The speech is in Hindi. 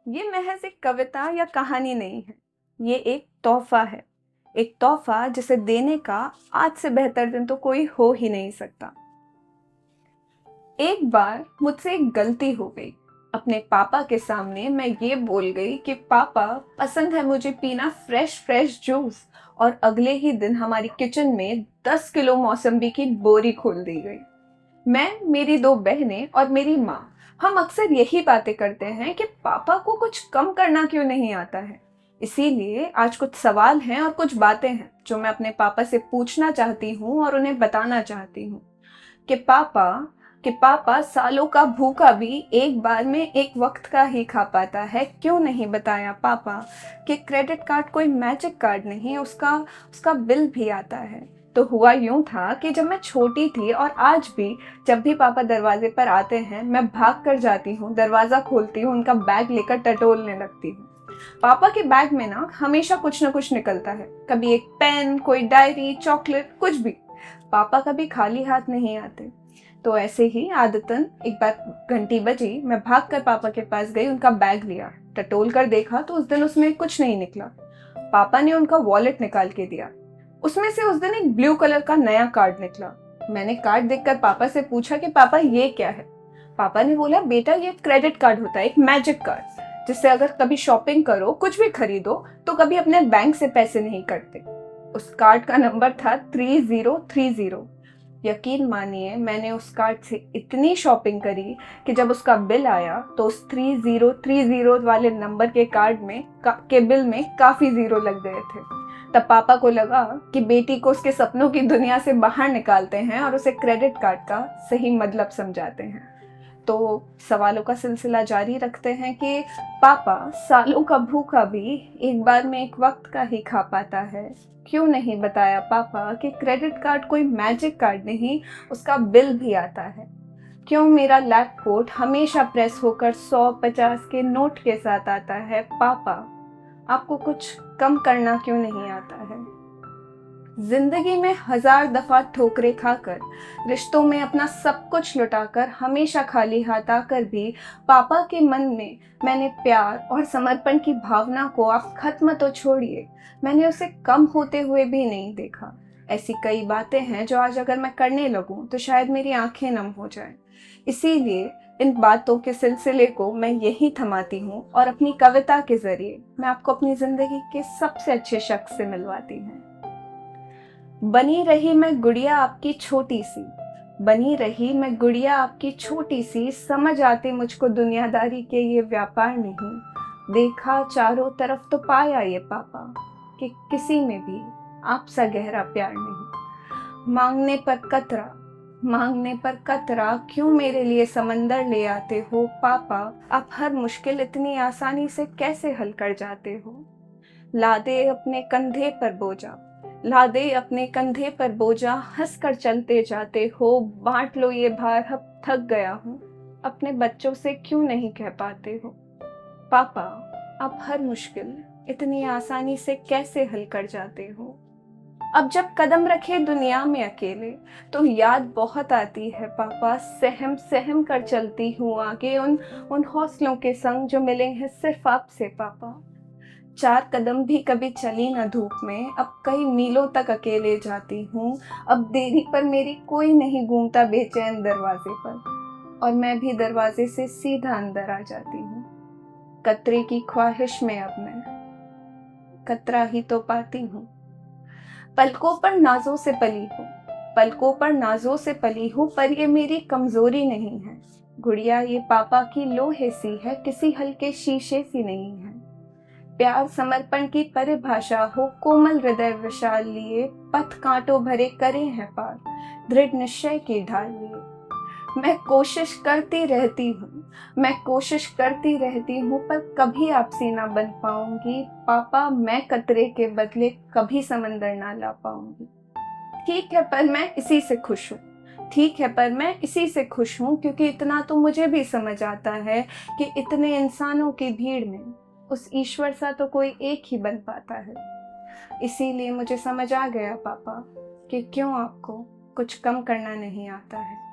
ये महज एक कविता या कहानी नहीं है। ये एक तोहफा है। एक तोहफा जिसे देने का आज से बेहतर दिन तो कोई हो ही नहीं सकता। एक बार मुझसे एक गलती हो गई। अपने पापा के सामने मैं ये बोल गई कि पापा, पसंद है मुझे पीना फ्रेश फ्रेश जूस। और अगले ही दिन हमारी किचन में 10 किलो मौसम्बी की बोरी खोल दी गई। मैं, मेरी दो बहनें और मेरी माँ, हम अक्सर यही बातें करते हैं कि पापा को कुछ कम करना क्यों नहीं आता है। इसीलिए आज कुछ सवाल हैं और कुछ बातें हैं जो मैं अपने पापा से पूछना चाहती हूँ और उन्हें बताना चाहती हूँ कि पापा सालों का भूखा भी एक बार में एक वक्त का ही खा पाता है। क्यों नहीं बताया पापा कि क्रेडिट कार्ड कोई मैजिक कार्ड नहीं, उसका उसका बिल भी आता है। तो हुआ यूं था कि जब मैं छोटी थी और आज भी जब भी पापा दरवाजे पर आते हैं मैं भाग कर जाती हूँ, दरवाज़ा खोलती हूँ, उनका बैग लेकर टटोलने लगती हूँ। पापा के बैग में ना हमेशा कुछ ना कुछ निकलता है, कभी एक पेन, कोई डायरी, चॉकलेट, कुछ भी। पापा कभी खाली हाथ नहीं आते। तो ऐसे ही आदतन एक बार घंटी बजी, मैं भागकर पापा के पास गई, उनका बैग लिया, टटोल कर देखा तो उस दिन उसमें कुछ नहीं निकला। पापा ने उनका वॉलेट निकाल के दिया। उसमें से उस दिन एक ब्लू कलर का नया कार्ड निकला। मैंने कार्ड देखकर पापा से पूछा कि पापा ये क्या है। पापा ने बोला, बेटा ये क्रेडिट कार्ड होता है, एक मैजिक कार्ड, जिससे अगर कभी शॉपिंग करो, कुछ भी खरीदो, तो कभी अपने बैंक से पैसे नहीं कटते। उस कार्ड का नंबर था 3030। यकीन मानिए, मैंने उस कार्ड से इतनी शॉपिंग करी कि जब उसका बिल आया तो उस 3030 वाले नंबर के कार्ड में के बिल में काफ़ी ज़ीरो लग गए थे। तब पापा को लगा कि बेटी को उसके सपनों की दुनिया से बाहर निकालते हैं और उसे क्रेडिट कार्ड का सही मतलब समझाते हैं। तो सवालों का सिलसिला जारी रखते हैं कि पापा, सालों का भूखा भी एक बार में एक वक्त का ही खा पाता है। क्यों नहीं बताया पापा कि क्रेडिट कार्ड कोई मैजिक कार्ड नहीं, उसका बिल भी आता है। क्यों मेरा लैब कोट हमेशा प्रेस होकर 100-50 के नोट के साथ आता है। पापा, आपको कुछ कम करना क्यों नहीं आता है। जिंदगी में 1000 दफा ठोकरें खाकर, रिश्तों में अपना सब कुछ लुटाकर, हमेशा खाली हाथ आकर भी पापा के मन में मैंने प्यार और समर्पण की भावना को, आप खत्म तो छोड़िए, मैंने उसे कम होते हुए भी नहीं देखा। ऐसी कई बातें हैं जो आज अगर मैं करने लगूं तो शायद मेरी आंखें नम हो जाएं। इसीलिए इन बातों के सिलसिले को मैं यहीं थमाती हूँ और अपनी कविता के जरिए मैं आपको अपनी जिंदगी के सबसे अच्छे शख्स से मिलवाती हूँ। बनी रही मैं गुड़िया आपकी छोटी सी, बनी रही मैं गुड़िया आपकी छोटी सी, समझ आते मुझको दुनियादारी के ये व्यापार नहीं। देखा चारों तरफ तो पाया ये पापा कि किसी में भी आपसा गहरा प्यार नहीं। मांगने पर कतरा, मांगने पर कतरा, क्यों मेरे लिए समंदर ले आते हो। पापा, आप हर मुश्किल इतनी आसानी से कैसे हल कर जाते हो। लादे अपने कंधे पर बोझा, लादे अपने कंधे पर बोझा, हंस कर चलते जाते हो। बांट लो ये भार, अब थक गया हूँ, अपने बच्चों से क्यों नहीं कह पाते हो। पापा, आप हर मुश्किल इतनी आसानी से कैसे हल कर जाते हो। अब जब कदम रखे दुनिया में अकेले तो याद बहुत आती है पापा, सहम सहम कर चलती हूँ आगे उन उन हौसलों के संग जो मिले हैं सिर्फ आपसे। पापा, 4 कदम भी कभी चली न धूप में, अब कई मीलों तक अकेले जाती हूँ। अब देरी पर मेरी कोई नहीं घूमता बेचैन दरवाजे पर, और मैं भी दरवाजे से सीधा अंदर आ जाती हूँ। कतरे की ख्वाहिश में अब मैं कतरा ही तो पाती हूँ। पलकों पर नाजों से पली हूँ, पलकों पर नाजों से पली हूँ, पर ये मेरी कमजोरी नहीं है। गुड़िया ये पापा की लोहे सी है, किसी हल्के शीशे सी नहीं है। प्यार समर्पण की परिभाषा हो, कोमल हृदय विशाल लिए, पथ कांटों भरे करे हैं पार, दृढ़ निश्चय की ढाल लिए। मैं कोशिश करती रहती हूँ, मैं कोशिश करती रहती हूँ, पर कभी आपसी ना बन पाऊंगी। पापा, मैं कतरे के बदले कभी समंदर ना ला पाऊंगी। ठीक है, पर मैं इसी से खुश हूँ, ठीक है, पर मैं इसी से खुश हूँ, क्योंकि इतना तो मुझे भी समझ आता है कि इतने इंसानों की भीड़ में उस ईश्वर सा तो कोई एक ही बन पाता है। इसीलिए मुझे समझ आ गया पापा कि क्यों आपको कुछ कम करना नहीं आता है।